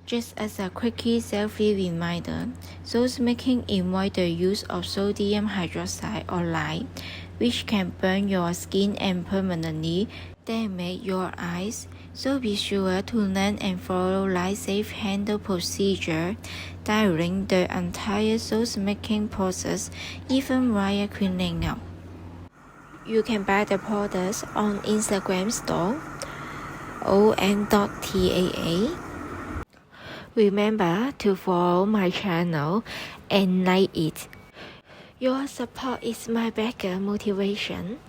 Just as a quickie selfie reminder, sauce making involves the use of sodium hydroxide or lye, which can burn your skin and permanently damage your eyes. So be sure to learn and follow lye-safe handle procedure during the entire sauce making process, even while cleaning up. You can buy the products on Instagram store on.taa. Remember to follow my channel and like it. Your support is my bigger motivation.